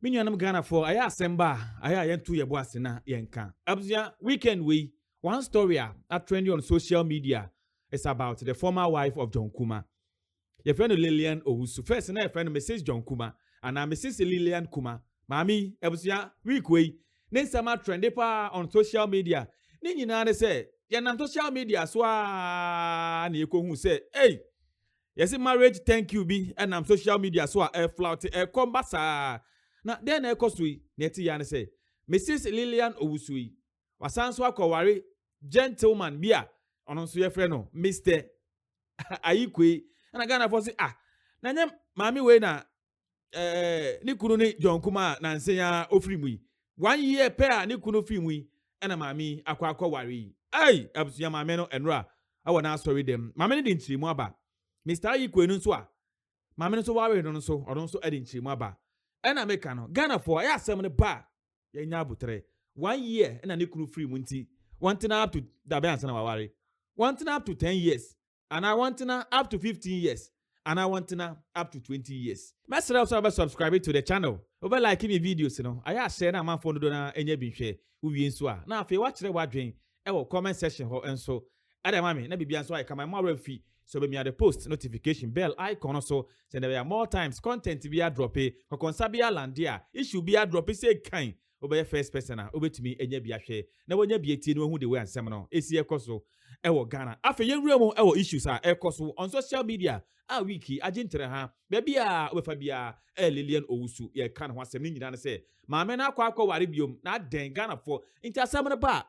Minyanam Ghana for aya asemba aya yentu yebo asena yenka. Abuzia weekend we one story a trendy on social media is about the former wife of John Kumah. Your friend Lillian Owusu. First na your friend Mrs. John Kumah and Mrs. Lillian Kumah. Mami abuzia week we nen sama trendy pa on social media. Ni nyina ne say yenam social media so a na yekohu say hey yes marriage thank you be and am social media so a flout come sa na then e kosui na ti ya ne say Mrs. Lillian Owusu wasan so akọware gentleman bia ono so ye frɛ no Mr. Ayikwe na Ghana for say na nyem mami we na ni kunu ni John Kumah na nsenya ofiri mu 1 year pair ni kunu fi mu na mami akọware ai abusuya mami no enra awo na sorry dem mami ni ntiri mu aba Mr. Ayikwe no so a mami no so ware no so odon so edi ntiri mu aba na meka no Ghana for ya asem ne ba ya nya abutre 1 year na ne kunu free mu nti wanting up to dabe ansa na waware wanting up to 10 years and I wanting up to 15 years and I wanting up to 20 years. Mesra also subscribe to the channel. Over like me videos no. I share na man phone do na enye bi hwe uwie nso a. Na afi wa kire wadwen e wo comment section ho enso. Ada mami na bibia nso ai kama more refi so be me the post notification bell icon also send there more times content be a drop e kokonsa be a land there issue be a drop e say kan obey first person a obetumi enya bi ahwe na wonya bi etie no hu de we ansem no esi ekoso e wo Ghana afa yenwura mu e wo issues a ekoso on social media a wiki agintere ha be a obefa bia Lillian Owusu ye kan ho asem ni nyina ne se maame na akwa ware biom na den Ghana for inti asem ne ba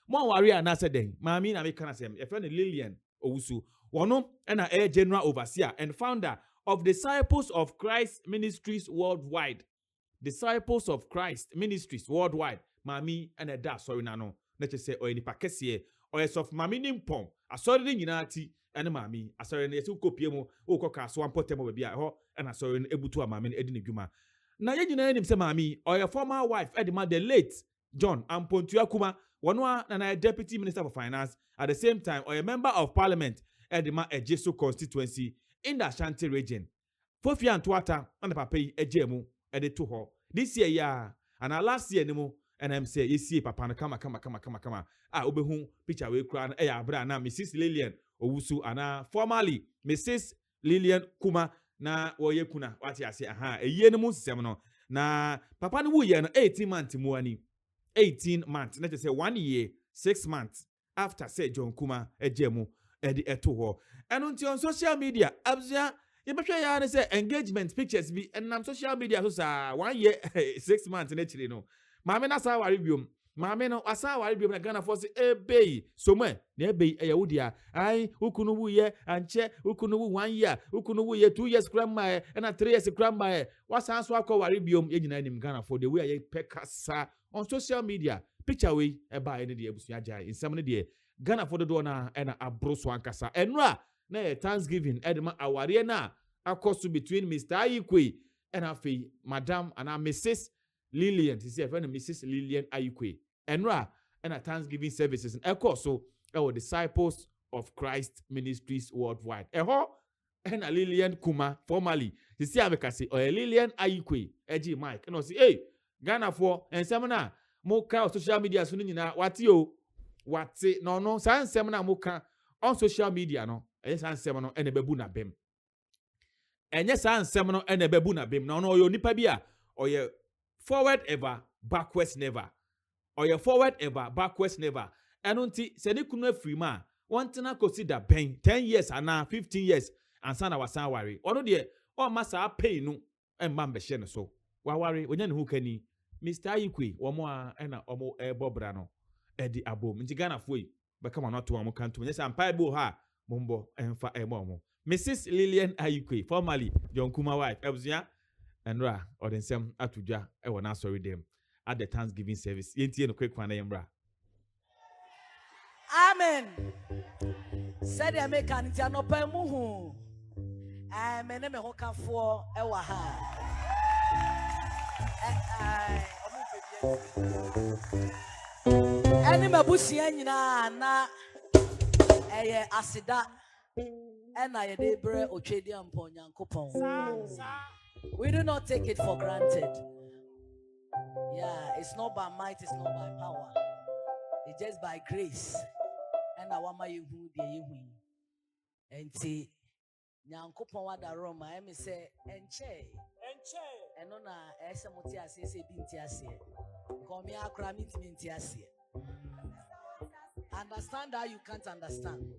mo ware a na se den maame na me kan asem e friend Lillian Owusu wono na general overseer and founder of Disciples of Christ Ministries Worldwide. Disciples of Christ Ministries Worldwide. Mami and a da sorry nano. Let's just say or any pakese or as of mami nimpom. A sorry ninati and mami. A sorry ne su kopiemo o koka so ampotemo baby ho and a sorry ebutu a mami edini guma. Na ye nyina nim se mami or your former wife edima the late John Ampontua Kumah one and a deputy minister for finance at the same time or a member of parliament edima Ejesu constituency in the Ashanti region. Fofia Antwata and the papai ejemu to her. This year, yeah, and last year, no, and I'm say, you see, Papa, kama. Obehu, picture we crown, na Mrs. Lillian Owusu, and formerly Mrs. Lillian Kumah, na woye kuna, what I say, a year no more seminal. Na Papa no year 18 months muani. 18 months, let us say 1 year, 6 months after say John Kumah, ejemu, to her. And on social media, abzia. You be sure say engagement pictures be and on social media so 1 year 6 months actually no. Mama na sa wari biom. Mama no asa wari biom na Ghana for say ebey. So me na ebey eyawodia. Ai ukunu wu ye anche ukunu wu 1 year, ukunu wu ye 2 years grandma and 3 years grandma. Wasa so akọ wari biom ye nyina nim Ghana for the way ye pekasa on social media. Picture we e ba ene de ebusu agya. Insam ne de Ghana for the do na na abro so ankasa. Enra na Thanksgiving edema aware na akoso between Mr. Ayikwe and afi Madam and Mrs. Lillian. She say friend Mrs. Lillian Ayikwe. Enra and Thanksgiving services and akoso our Disciples of Christ Ministries Worldwide. Eho and Lillian Kumah formerly. She say ameka say or Lillian Ayikwe eji Mike. And say hey Ghana for and semana mo ka social media so nyina wati o wati no san semana mo ka on social media no. Yes, ansem no ene bebu na bem. Enye sa ansem no ene bebu na bem. No yo nipa bia oye forward ever, backwards never. Oye forward ever, backwards never. Eno nti se ni kunu afiri ma, wantena consider ben 10 years ana 15 years ansa na wasan ware. Ono de o masa pay no emma mbehye no so. Wa ware onya ne hu kani. Mr. Ayikwe omo a ena omo bobra no edi abom. Nti Ghana foi bekama no to omo kanto. Nya sampai bo ha Mumbo enfa emomo. Mrs. Lillian Ayikwe, formerly John Kumah wife, Ebuzia, and Ra, or then some atuja, I will not sorry them at the Thanksgiving service. Yenti no quick one, Embra. Amen. Said the American Tiano Pemuhu. I may never hook up for Ewaha. Any Mabusian na. Asida and I debre ochedi ampon yankopon. We do not take it for granted. It's not by might, it's not by power. It's just by grace. And I want my you win. And see, Nyankopon wada Roma, I say, enche. And no na esa mutia se binti ase. Komi akra minti ase. Understand that you can't understand.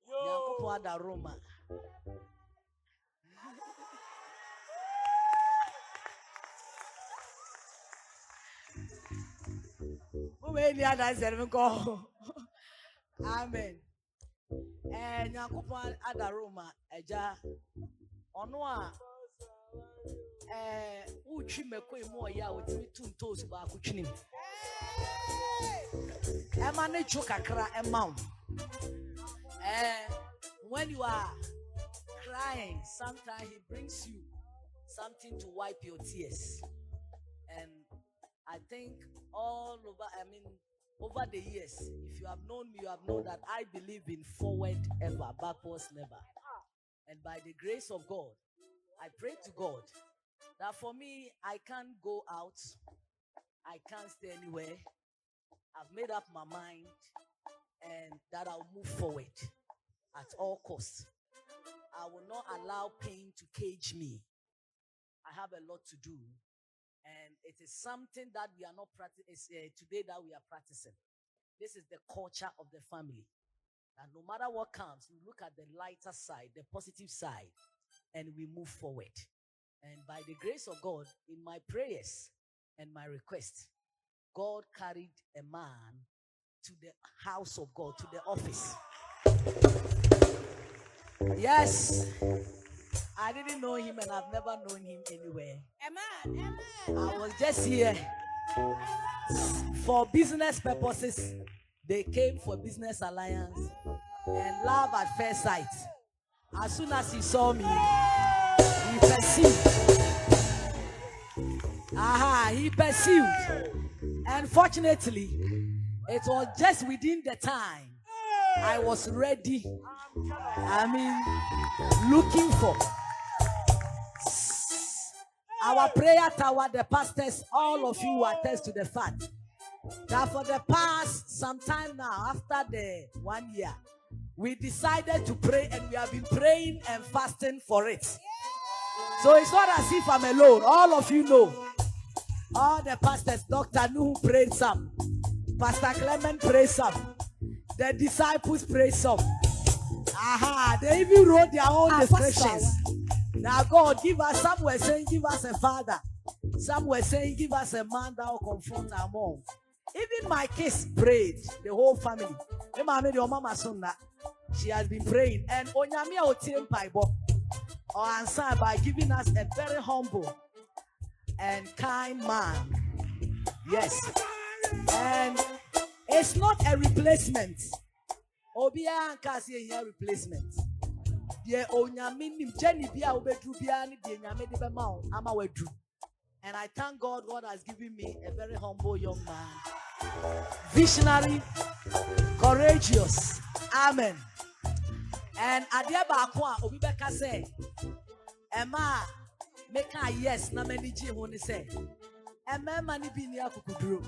Nyankopon wada Roma. Amen. Nyankopon ada Roma eja ono a utwi mekoi mu ya otimi tuntos ba akutwini ema ne ju kakra ema when you are crying, sometimes he brings you something to wipe your tears. And I think over the years, if you have known me, you have known that I believe in forward ever, backwards never. And by the grace of God, I pray to God that for me, I can't go out, I can't stay anywhere. I've made up my mind and that I'll move forward at all costs. I will not allow pain to cage me. I have a lot to do. And it is something that we are not practicing today that we are practicing. This is the culture of the family. And no matter what comes, we look at the lighter side, the positive side, and we move forward. And by the grace of God, in my prayers and my request, God carried a man to the house of God, to the office. Yes. I didn't know him and I've never known him anywhere. Amen. I was just here for business purposes. They came for business alliance and love at first sight. As soon as he saw me, he perceived. He perceived. And fortunately, it was just within the time I was ready. Looking for our prayer tower, the pastors, all of you attest to the fact that for the past some time now, after the 1 year, we decided to pray and we have been praying and fasting for it. So it's not as if I'm alone. All of you know. All the pastors, Dr. Nuhu prayed some. Pastor Clement prayed some. The disciples prayed some. They even wrote their own descriptions. Now God, give us, some were saying, give us a father. Some were saying, give us a man that will confront our mom. Even my kids prayed, the whole family. She has been praying. And Onyamia Otim Paibo, or answered by giving us a very humble and kind man. Yes. And it's not a replacement. Obia and Cassie a replacement. And I thank God has given me a very humble young man. Visionary, courageous. Amen. And Adiaba Akwa Obibeka say, Emma, make a yes, na maniji honi say. Emma mani bini ya kukuduru.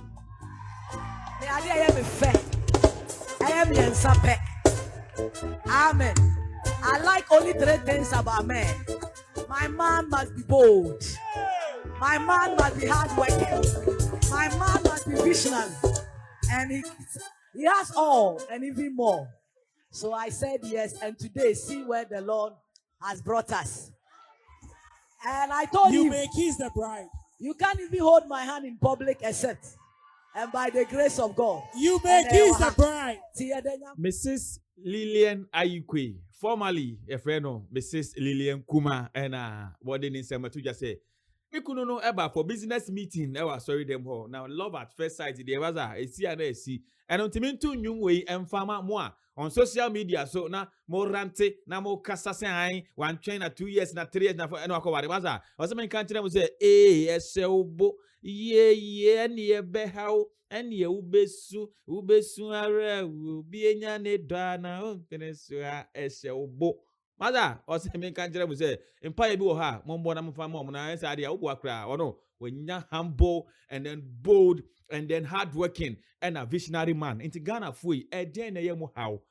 Me adi I am a fair. I am yensape. Amen. I like only 3 things about men. My man must be bold. My man must be hardworking. My man must be visionary. And he has all and even more. So I said yes, and today see where the Lord has brought us. And I told him, you may kiss the bride. You can't even hold my hand in public except, and by the grace of God, you may kiss the bride. Mrs. Lillian Ayukwe, formerly a friend of Mrs. Lillian Kumah, and what did Matu just say? We couldn't know about for business meeting. I was sorry them all. Now love at first sight. There was a CNSC and on Timintu new way and farmer more on social media. So now more rante, now more cassasin, 1 train 2 years, not 3 years. Now for no what it was. Or some country was say, SLB, yeah, near Behau, and ye ubesu, are, be a dana, Peninsula, SLB. Mother, or say me can't tell me say, Empire be ha, Mombona Mufam, na answer idea, Ubuakra, or no, when you're humble and then bold and then hardworking and a visionary man. Into Ghana fui, a den a yemo how.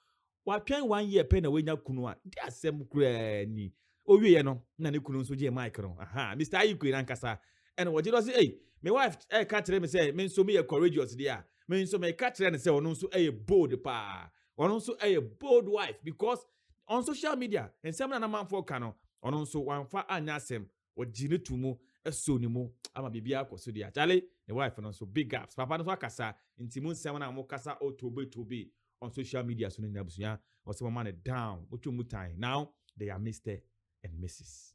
Wapyan 1 year pen away na kunua, dia sem krani. Oh, we no, Nani Kunun Suji micro. Aha, Mr. Ayuku in Ankasa. And what you say, hey, my wife, I catch them say, men so me a courageous dear. Men so me catch them and say, on so a bold pa. On also a bold wife because on social media and some na man for kano on also one fa anyasem or jini tumu a sonimu ama bibia ko so dia chale the wife and also big gaps papa no kasa intimun sem na mo kasa o to be on social media so na busuya or some man down mutai now they are Mr. and Mrs.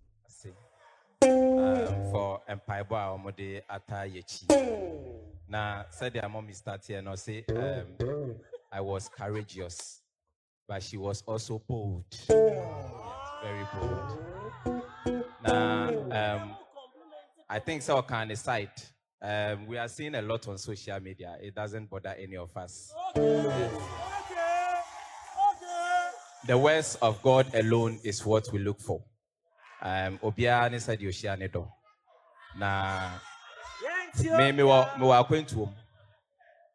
For Empire Boy Omode Ata Yechi. Now said their mommy start here and say I was courageous, but she was also bold. Very bold. Now I think so kind of side. We are seeing a lot on social media. It doesn't bother any of us. The words of God alone is what we look for. Obia ni said Yoshiane do. Na me wa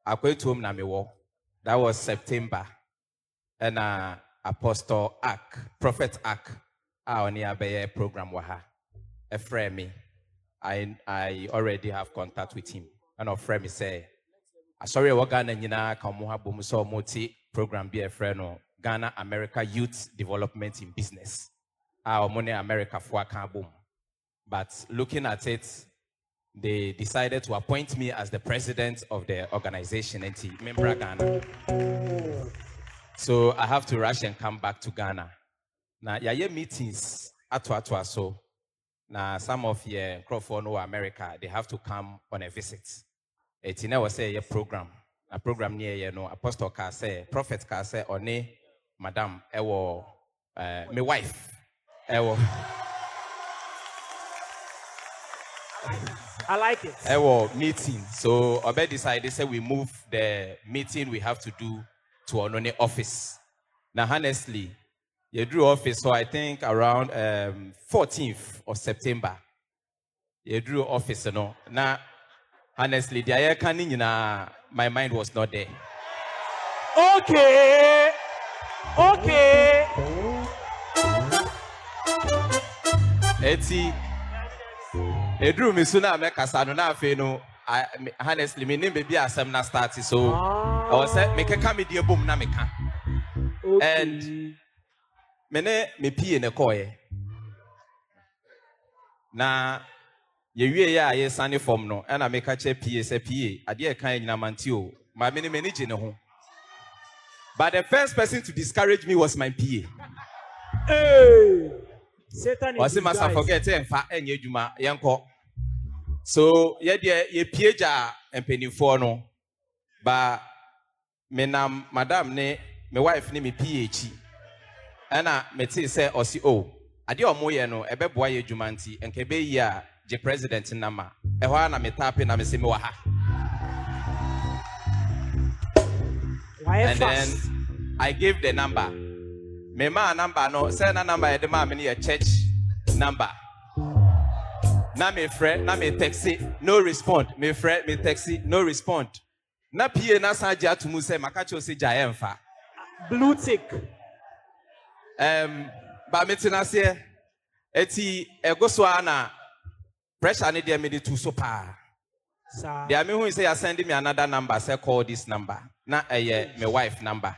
akwentuom na me wo. That was September. And Apostle Ak, Prophet Ak, oni abeye program waha. A friend me. I already have contact with him. And a friend me say, sorry wa Ghana nyina ka mo ha bom so moti program be a friend no Ghana America Youth Development in Business. Our money America for boom. But looking at it, they decided to appoint me as the president of the organization, member Ghana. So I have to rush and come back to Ghana. Now, your meetings at so. Now, some of your Crawford or America, they have to come on a visit. It's never say your program. A program near you know, Apostle can say, Prophet can say, or ne, Madam, my wife. I like it. Meeting. So Obe decided say we move the meeting we have to do to Onone office. Now honestly, you drew office so I think around 14th of September. You drew office, you know. Now honestly, the air canning my mind was not there. Okay. Eti Edru me sooner make a son na fe no honestly me name baby asem na start so I was say make a come the boom na me ka and me pie ne koye na ye wie ya ye sane form no and I make a che pie say pie ade e kan nyina manti o ma me ne je ne ho but the first person to discourage me was my PA. Hey. Satan is must forget and fa enye djuma yenko. So ye pieja empenifo no ba me na madam ne me wife ne me PH ana me ti say osi o ade omoye no ebeboa ye djuma nti enke be yi a je president nama e ho na me tape na me se me wa ha. And then I gave the number. Me ma number no, say na number e de ma me a church number. Na me friend, na me taxi, no respond. Me friend, me taxi, no respond. Na PA na saja atumu say makacho se ja emfa. Blue tick. Ba me tina se eti ego so ana pressure ne dey me dey too so pa. Sir. They me who say send me another number, say call this number. Na my wife number.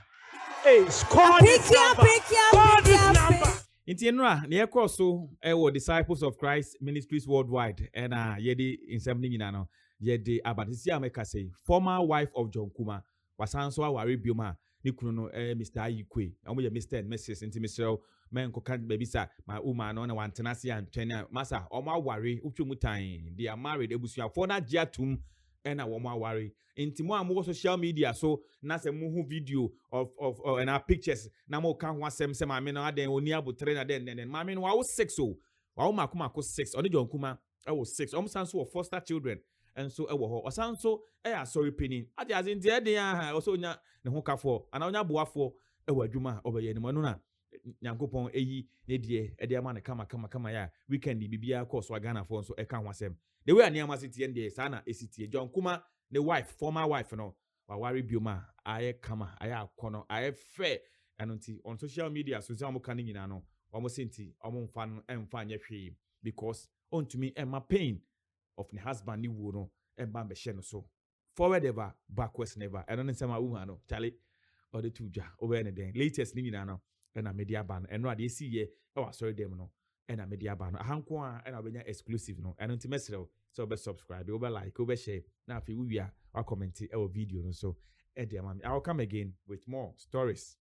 Hey, call this number. Call this number. Inti enra na yekọ so Disciples of Christ Ministries Worldwide and yedi insem nyina no yedi abatisi ameka say former wife of John Kumah wasan so aware bioma ni kunu no Mr. Ayikwe omo ye Mr. and Mrs. inti Mr. men ko kan baby sa my woman no na wantena se antwene masa omo aware utwumutan they are married ebusuafo na giatum and omo aware inti mo am social media so na se mo hu video of and our pictures na mo kan ho asem se ma me no aden oni abotre na den ma me no wa 6 so wa makoma ko 6 oni John Kumah was 6 sanso of foster children and so wo ho osanso sorry penny ade azin de den also nya ne ho kafo ana onya boafo adwuma obeye ne mo no na nyankopɔn eyi ne die e de ama ne kama ya weekend bibia course wa Ghana for so e kan ho asem the way aniama sitie ndie saa na esitie John Kumah the wife former wife no wa ware bioma aye kama aye akono aye fair anonti on social media so say kan nyina no omo senti omo mfa no emfa anye hwe because on to me and my pain of the husband ni wo no emba be hye no so forward ever backwards never I don't say my woman no Charlie or the two ja over any den latest ni nyina no na media ban eno ade si ye e wa sorry dem no na media ban no ahanko a na obenya exclusive no eno nti mesrew so be subscribe over like over share na afi we wa comment e video no so e dey am I will come again with more stories